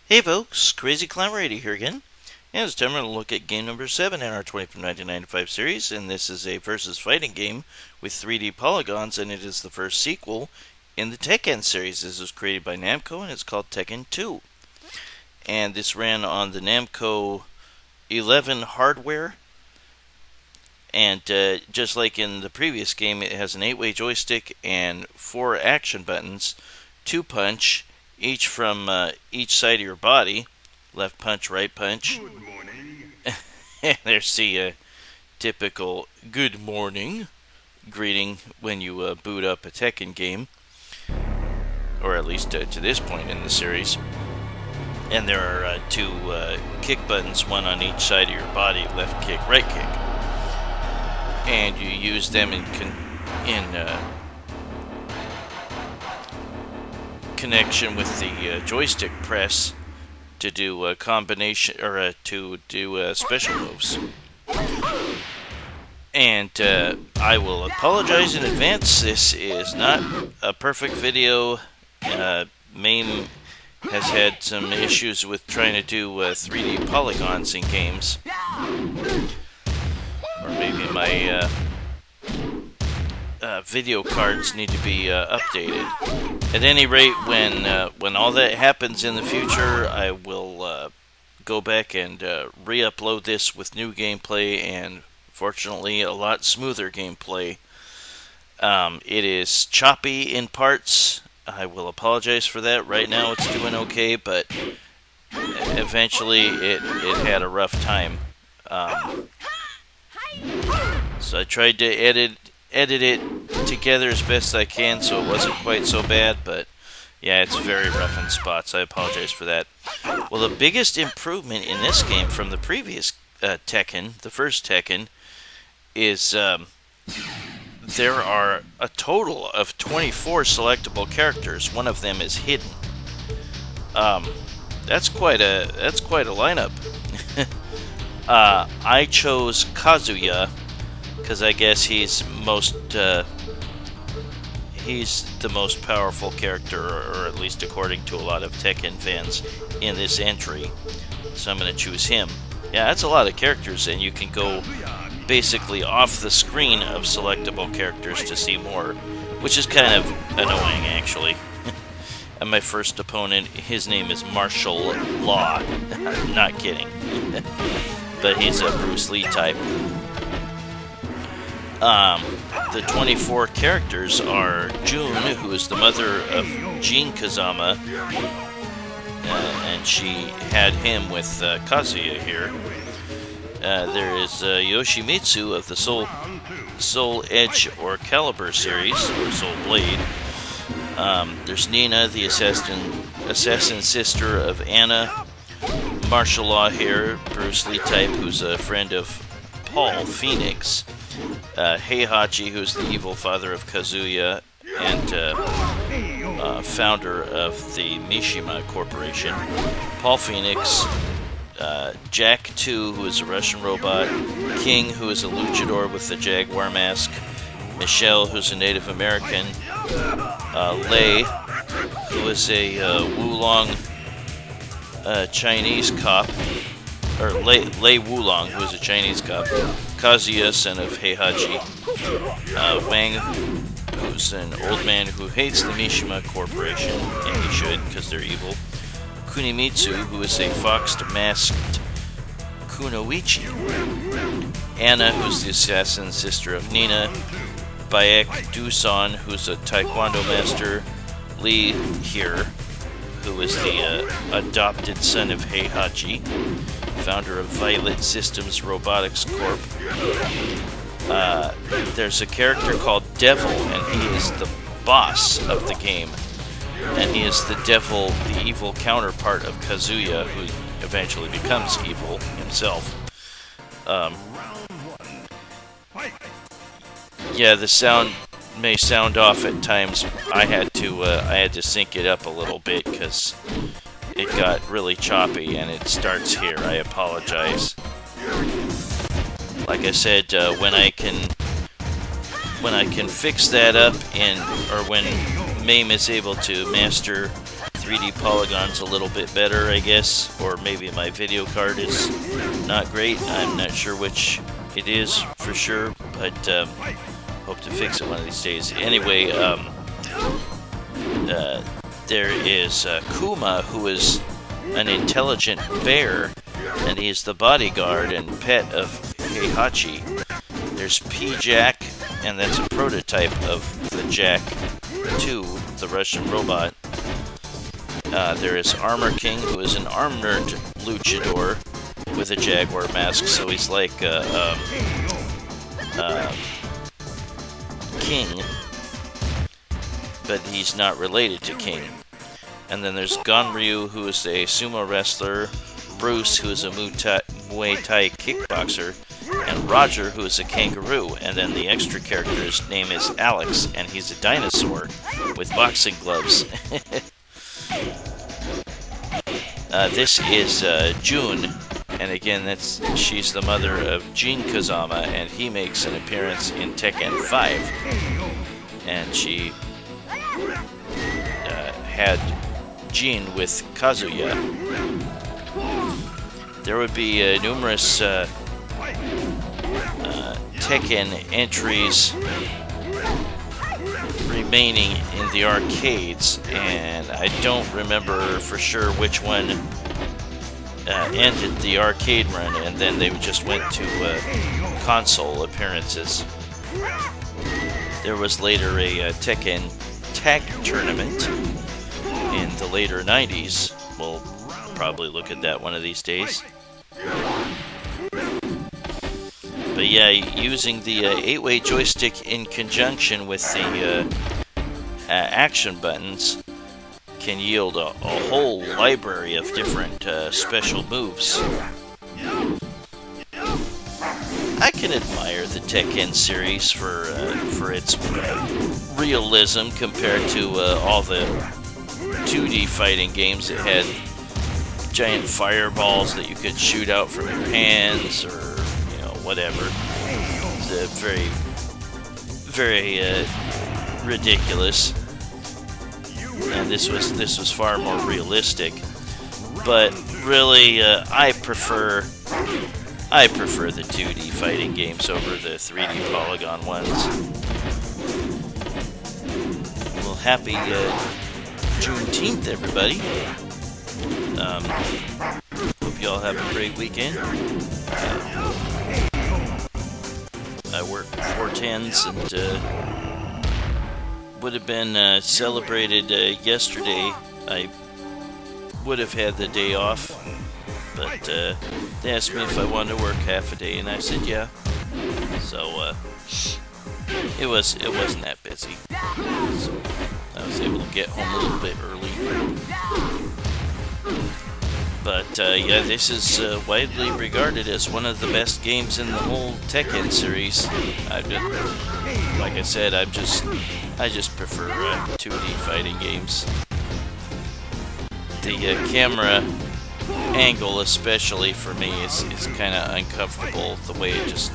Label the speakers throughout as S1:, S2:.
S1: Hey folks, Crazy Climber 80 here again, and it's time to look at game number 7 in our 20 from 1995 series, and this is a versus fighting game with 3D polygons, and it is the first sequel in the Tekken series. This was created by Namco, and it's called Tekken 2. And this ran on the Namco 11 hardware, and just like in the previous game, it has an 8-way joystick and 4 action buttons, 2 punch, each from each side of your body. Left punch, right punch.
S2: Good morning.
S1: There's the typical good morning greeting when you boot up a Tekken game, or at least to this point in the series. And there are 2 kick buttons, one on each side of your body, left kick, right kick. And you use them in connection with the joystick press to do a combination, or to do special moves. And I will apologize in advance. This is not a perfect video. MAME has had some issues with trying to do 3D polygons in games, or maybe my video cards need to be updated. At any rate, when all that happens in the future, I will go back and re-upload this with new gameplay, and fortunately a lot smoother gameplay. It is choppy in parts. I will apologize for that. Right now it's doing okay, but eventually it had a rough time. So I tried to edit it together as best I can so it wasn't quite so bad, but yeah, it's very rough in spots. I apologize for that. Well, the biggest improvement in this game from the previous Tekken, the first Tekken, is there are a total of 24 selectable characters. One of them is hidden. That's quite a lineup. I chose Kazuya because I guess he's the most powerful character, or at least according to a lot of Tekken fans in this entry. So I'm going to choose him. Yeah, that's a lot of characters, and you can go basically off the screen of selectable characters to see more, which is kind of annoying, actually. And my first opponent, his name is Martial Law. Not kidding. But he's a Bruce Lee type. The 24 characters are June, who is the mother of Jin Kazama, and she had him with Kazuya here. There is Yoshimitsu of the Soul Edge or Caliber series, or Soul Blade. There's Nina, the assassin sister of Anna. Martial Law here, Bruce Lee type, who's a friend of Paul Phoenix. Heihachi, who's the evil father of Kazuya and founder of the Mishima Corporation. Paul Phoenix. Jack 2, who is a Russian robot. King, who is a luchador with the Jaguar mask. Michelle, who's a Native American. Lei, who is a Wulong Chinese cop. Or Lei Wulong, who is a Chinese cop. Kazuya, son of Heihachi. Wang, who's an old man who hates the Mishima Corporation, and he should, because they're evil. Kunimitsu, who is a foxed masked Kunoichi. Anna, who's the assassin sister of Nina. Bayek Dusan, who's a taekwondo master. Lee here, who is the adopted son of Heihachi, founder of Violet Systems Robotics Corp. There's a character called Devil, and he is the boss of the game. And he is the devil, the evil counterpart of Kazuya, who eventually becomes evil himself. Yeah, the sound may sound off at times. I had to sync it up a little bit because it got really choppy, and it starts here. I apologize. Like I said, when I can fix that up, or when MAME is able to master 3D polygons a little bit better, I guess, or maybe my video card is not great. I'm not sure which it is for sure, but hope to fix it one of these days. Anyway, there is Kuma, who is an intelligent bear, and he's the bodyguard and pet of Heihachi. There's P-Jack, and that's a prototype of the Jack 2, the Russian robot. There is Armor King, who is an armored luchador with a jaguar mask, so he's like King, but he's not related to King. And then there's Gonryu, who is a sumo wrestler, Bruce, who is a Muay Thai kickboxer, and Roger, who is a kangaroo. And then the extra character's name is Alex, and he's a dinosaur with boxing gloves. This is June, and again, she's the mother of Jin Kazama, and he makes an appearance in Tekken 5. And she had Jin with Kazuya. There would be numerous Tekken entries remaining in the arcades, and I don't remember for sure which one ended the arcade run, and then they just went to console appearances. There was later a Tekken tag tournament in the later 90s. We'll probably look at that one of these days. But yeah, using the 8-way joystick in conjunction with the action buttons can yield a whole library of different special moves. I can admire the Tekken series for its realism compared to all the 2D fighting games that had giant fireballs that you could shoot out from your hands, or whatever. It's very, very ridiculous. And this was far more realistic. But really, I prefer the 2D fighting games over the 3D polygon ones. Well, happy Juneteenth, everybody. Hope you all have a great weekend. I work 4/10s and would have been celebrated yesterday. I would have had the day off, but they asked me if I wanted to work half a day, and I said yeah. So it wasn't that busy. So I was able to get home a little bit early. But yeah, this is widely regarded as one of the best games in the whole Tekken series. Like I said, I just prefer 2D fighting games. The camera angle, especially for me, is kind of uncomfortable. The way it just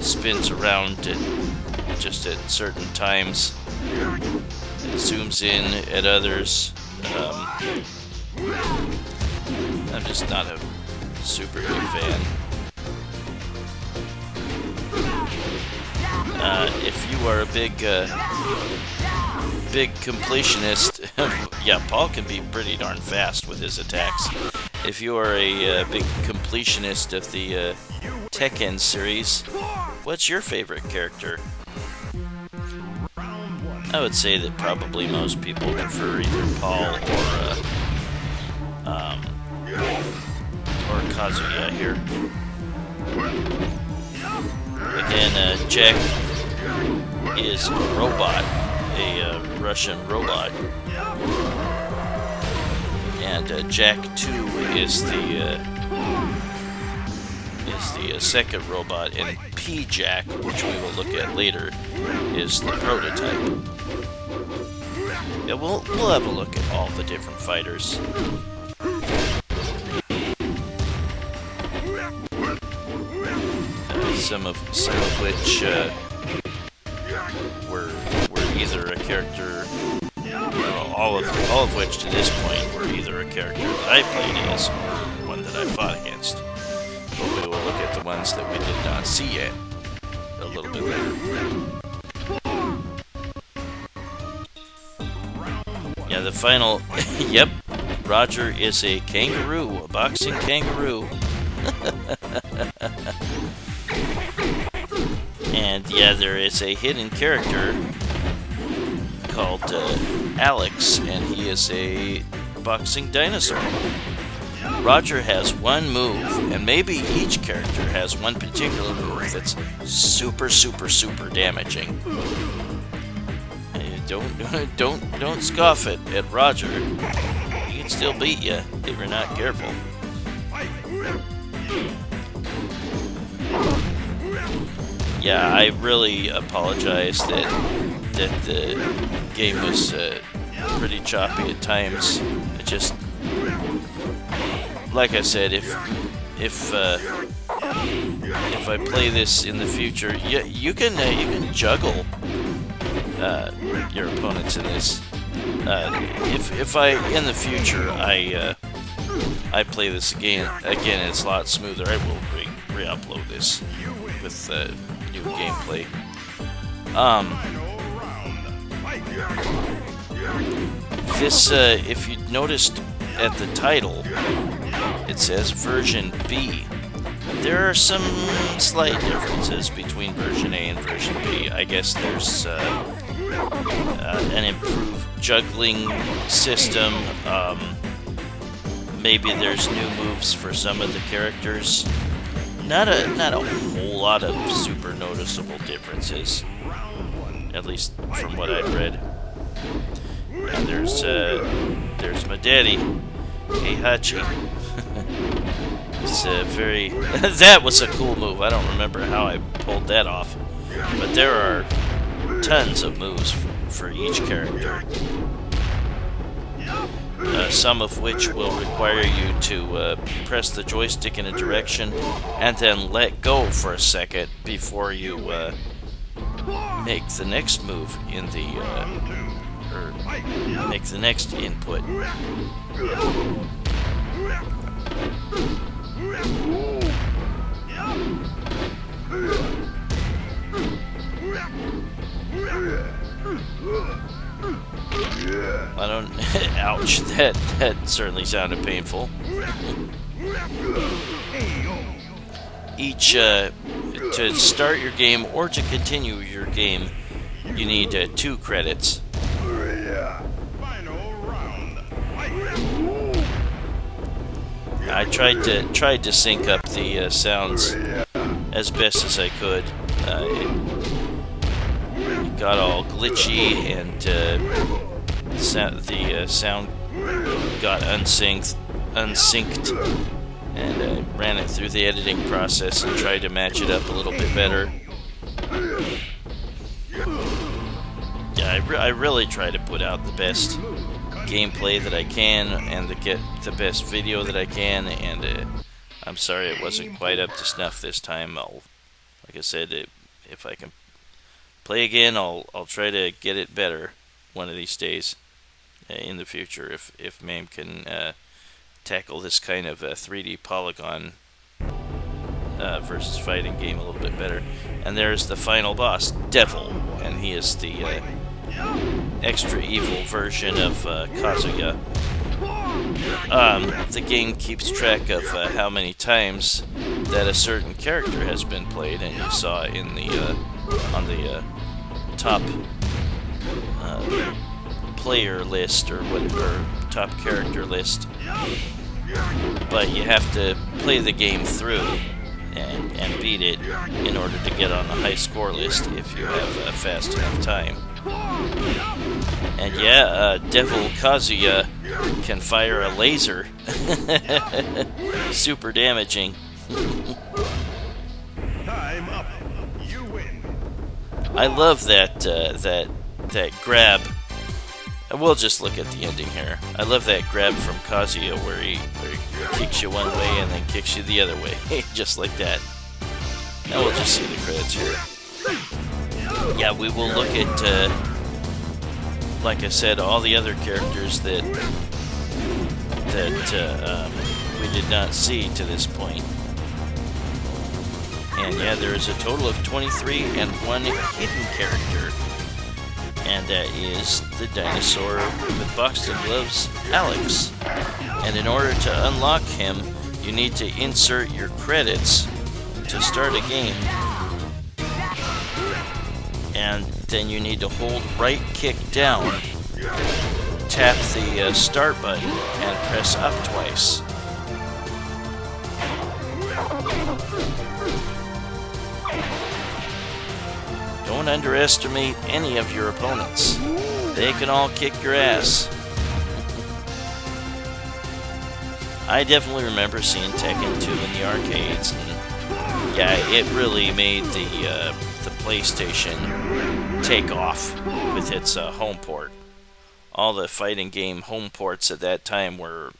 S1: spins around just at certain times. It zooms in at others. I'm just not a super big fan. If you are a big completionist, yeah, Paul can be pretty darn fast with his attacks. If you are a big completionist of the Tekken series, what's your favorite character? I would say that probably most people prefer either Paul or Kazuya here. Again, Jack is a robot, a Russian robot, and Jack 2 is the second robot, and P-Jack, which we will look at later, is the prototype. Yeah, we'll have a look at all the different fighters. Some of which were either a character, all of which to this point were either a character that I played as or one that I fought against. But we will look at the ones that we did not see yet a little bit later. Yeah, the final... Yep, Roger is a kangaroo, a boxing kangaroo. And yeah, there is a hidden character called Alex, and he is a boxing dinosaur. Roger has one move, and maybe each character has one particular move that's super, super, super damaging. Don't scoff at Roger. He can still beat you if you're not careful. Yeah, I really apologize that the game was pretty choppy at times. It just, like I said, if I play this in the future, you can juggle your opponents in this. If I in the future I play this again, it's a lot smoother. I will re-upload this with new gameplay. This, if you noticed at the title, it says version B. There are some slight differences between version A and version B. I guess there's an improved juggling system. Maybe there's new moves for some of the characters. Not a whole lot of super noticeable differences, at least from what I've read. And there's my daddy, Heihachi. It's very... That was a cool move. I don't remember how I pulled that off. But there are tons of moves for each character. Some of which will require you to press the joystick in a direction and then let go for a second before you make the next move in the... or make the next input. I don't... Ouch, that certainly sounded painful. Each, to start your game or to continue your game, you need 2 credits. I tried to sync up the sounds as best as I could. It got all glitchy, and the sound got unsynced, and I ran it through the editing process and tried to match it up a little bit better. Yeah, I really try to put out the best gameplay that I can and to get the best video that I can, and I'm sorry it wasn't quite up to snuff this time. Like I said, if I can play again, I'll try to get it better one of these days in the future if MAME can tackle this kind of 3D polygon versus fighting game a little bit better. And there's the final boss, Devil, and he is the extra evil version of Kazuya. The game keeps track of how many times that a certain character has been played, and you saw in the on the top player list or whatever, top character list. But you have to play the game through and beat it in order to get on the high score list if you have a fast enough time. And yeah, Devil Kazuya can fire a laser. Super damaging.
S2: Time up. You win.
S1: I love that grab. We'll just look at the ending here. I love that grab from Kazuya where he kicks you one way and then kicks you the other way. Just like that. Now we'll just see the credits here. Yeah, we will look at like I said, all the other characters that we did not see to this point. And yeah, there is a total of 23 and one hidden character. And that is the dinosaur with boxing gloves, Alex. And in order to unlock him, you need to insert your credits to start a game. And then you need to hold right kick down, tap the start button, and press up twice. Don't underestimate any of your opponents. They can all kick your ass. I definitely remember seeing Tekken 2 in the arcades, and yeah, it really made the PlayStation take off with its home port. All the fighting game home ports at that time were,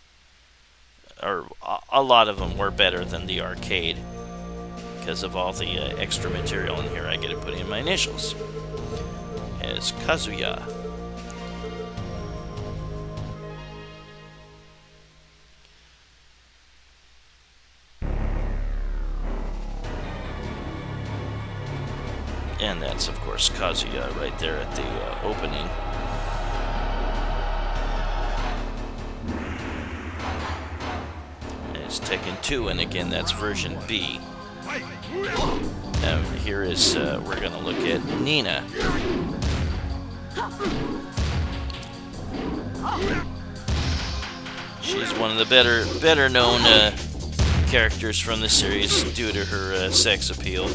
S1: or a lot of them were better than the arcade because of all the extra material in here. I get to put in my initials as Kazuya. And that's, of course, Kazuya right there at the opening. It's Tekken 2, and again, that's version B. Here is, we're going to look at Nina. She's one of the better known characters from the series due to her sex appeal.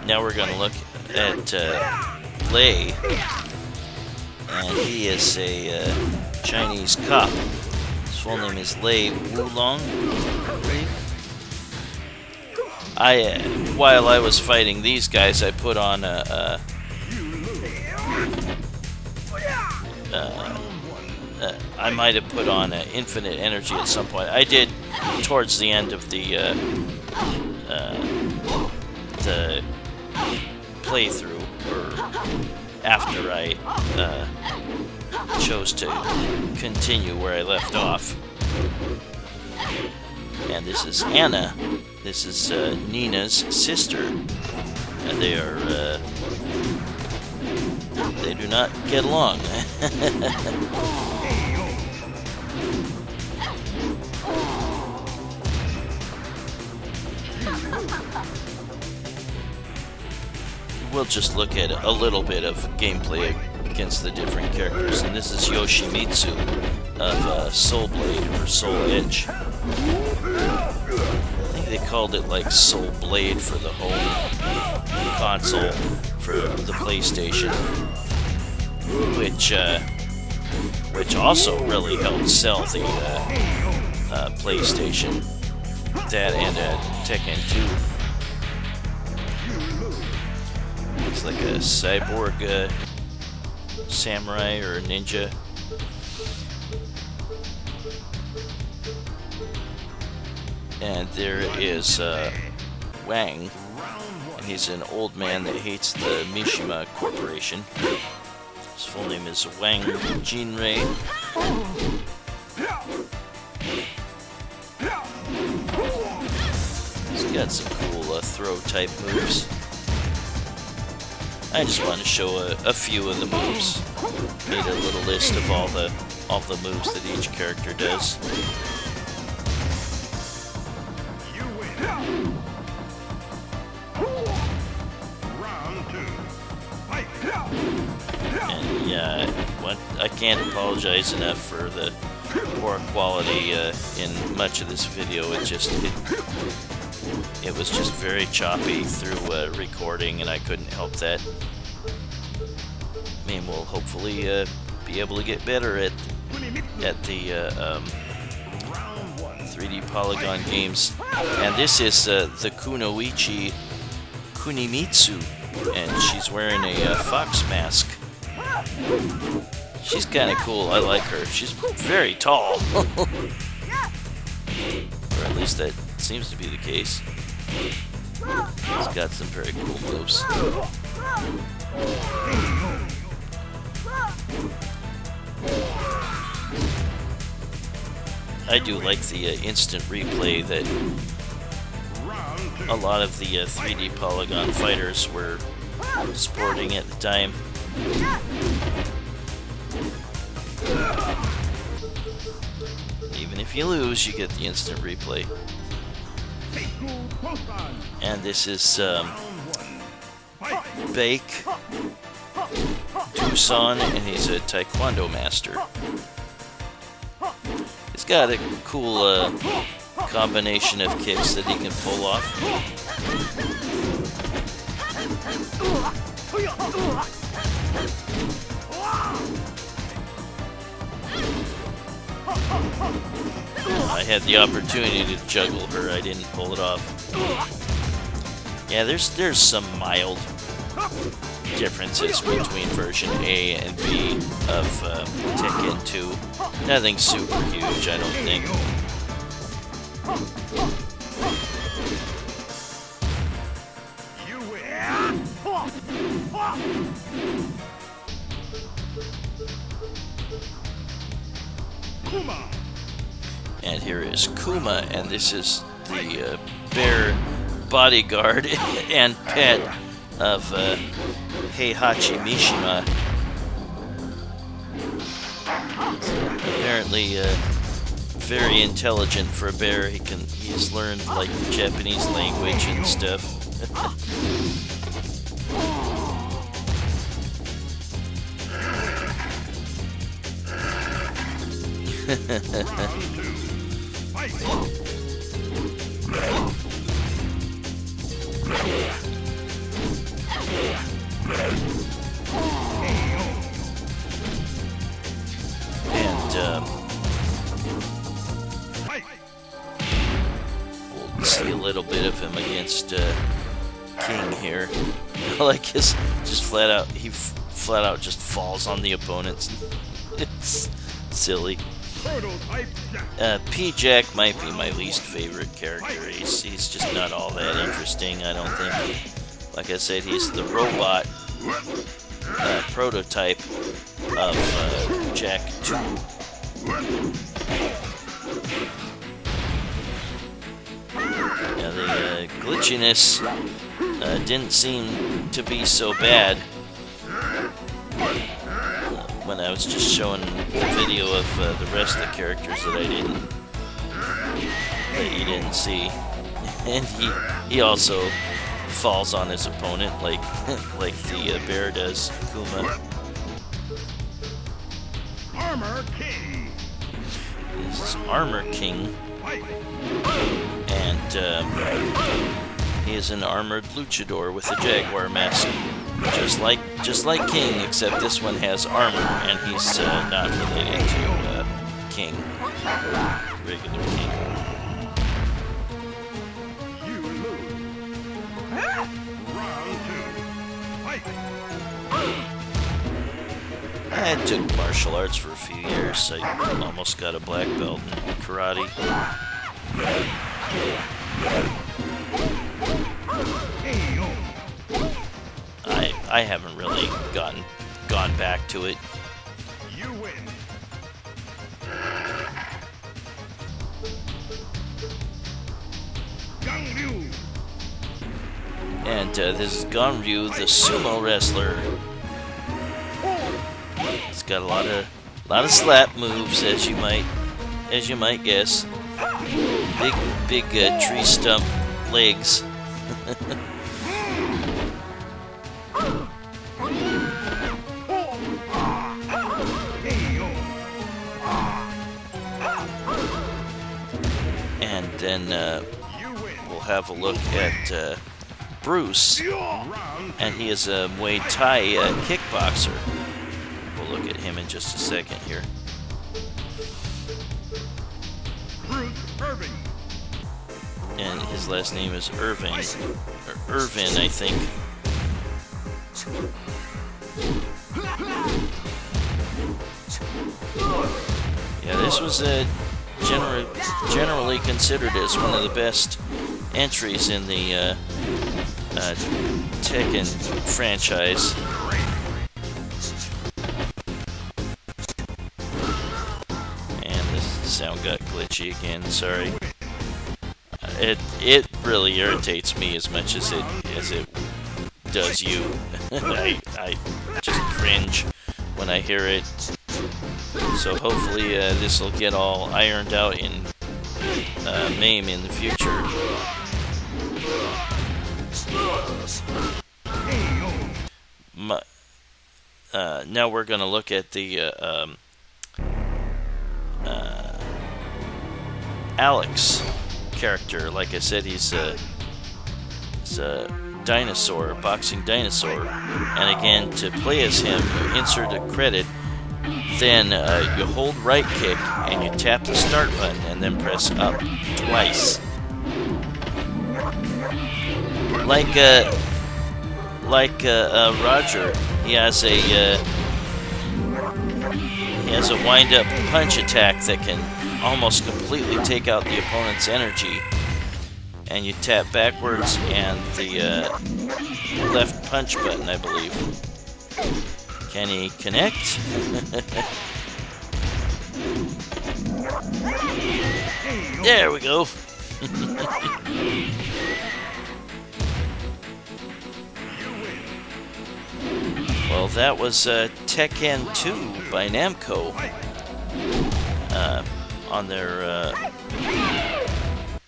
S1: Now we're going to look at Lei, and he is a Chinese cop. His full name is Lei Wulong. While I was fighting these guys, I put on I might have put on infinite energy at some point. I did towards the end of the playthrough, or after I chose to continue where I left off. And this is Anna. This is Nina's sister, and they are they do not get along. We'll just look at a little bit of gameplay against the different characters, and this is Yoshimitsu of Soul Blade or Soul Edge. I think they called it like Soul Blade for the home console for the PlayStation, which also really helped sell the PlayStation. That and Tekken 2. Looks like a cyborg samurai or ninja. And there is Wang, and he's an old man that hates the Mishima Corporation. His full name is Wang Jinrei. He's got some cool throw type moves. I just want to show a few of the moves. Made a little list of all the moves that each character does. And yeah, I can't apologize enough for the poor quality in much of this video. It was just very choppy through recording, and I couldn't help that. I mean, we'll hopefully be able to get better at the 3D polygon games. And this is the Kunoichi Kunimitsu, and she's wearing a fox mask. She's kind of cool. I like her. She's very tall. Or at least that seems to be the case. He's got some very cool moves. I do like the instant replay that a lot of the 3D polygon fighters were sporting at the time. Even if you lose, you get the instant replay. And this is Bake Tucson, and he's a Taekwondo master. He's got a cool combination of kicks that he can pull off. I had the opportunity to juggle her, I didn't pull it off. Yeah, there's some mild differences between version A and B of Tekken 2. Nothing super huge, I don't think.
S2: You win. Kuma.
S1: And here is Kuma, and this is the bear bodyguard and pet of Heihachi Mishima. Apparently very intelligent for a bear. He's learned like Japanese language and stuff. We'll see a little bit of him against King here. Like his just flat out just falls on the opponents. It's silly. P-Jack might be my least favorite character. He's just not all that interesting, I don't think. Like I said, he's the robot prototype of Jack 2. Yeah, the glitchiness didn't seem to be so bad when I was just showing the video of the rest of the characters that you didn't see. And he also falls on his opponent like like the bear does, Kuma.
S2: Armor King.
S1: This is Armor King, and he is an armored luchador with a jaguar mask, just like King, except this one has armor, and he's not related to King, regular King.
S2: You lose. Round 2. Fight.
S1: I took martial arts for a few years. I almost got a black belt in karate. I haven't really gone back to it.
S2: You win. Ganryu.
S1: And this is Ganryu, the sumo wrestler. He's got a lot of slap moves, as you might guess. Big tree stump legs. And then we'll have a look at Bruce, and he is a Muay Thai kickboxer. We'll look at him in just a second here.
S2: Bruce Irving.
S1: And his last name is Irving, or Irvin, I think. Yeah, this was generally considered as one of the best entries in the Tekken franchise. And this sound got glitchy again. Sorry. It really irritates me as much as it does you. I just cringe when I hear it. So hopefully this will get all ironed out in MAME in the future. Now we're going to look at the Alex character. Like I said, he's a dinosaur, a boxing dinosaur. And again, to play as him, you insert a credit, then you hold right click and you tap the start button and then press up twice. Like Roger, he has a wind-up punch attack that can almost completely take out the opponent's energy. And you tap backwards and the left punch button, I believe. Can he connect? There we go. Well, that was Tekken 2 by Namco on their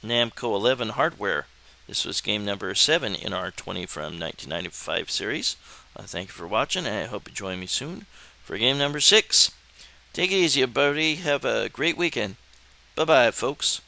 S1: Namco 11 hardware. This was game number 7 in our 20 from 1995 series. Thank you for watching, and I hope you join me soon for game number 6. Take it easy, everybody. Have a great weekend. Bye-bye, folks.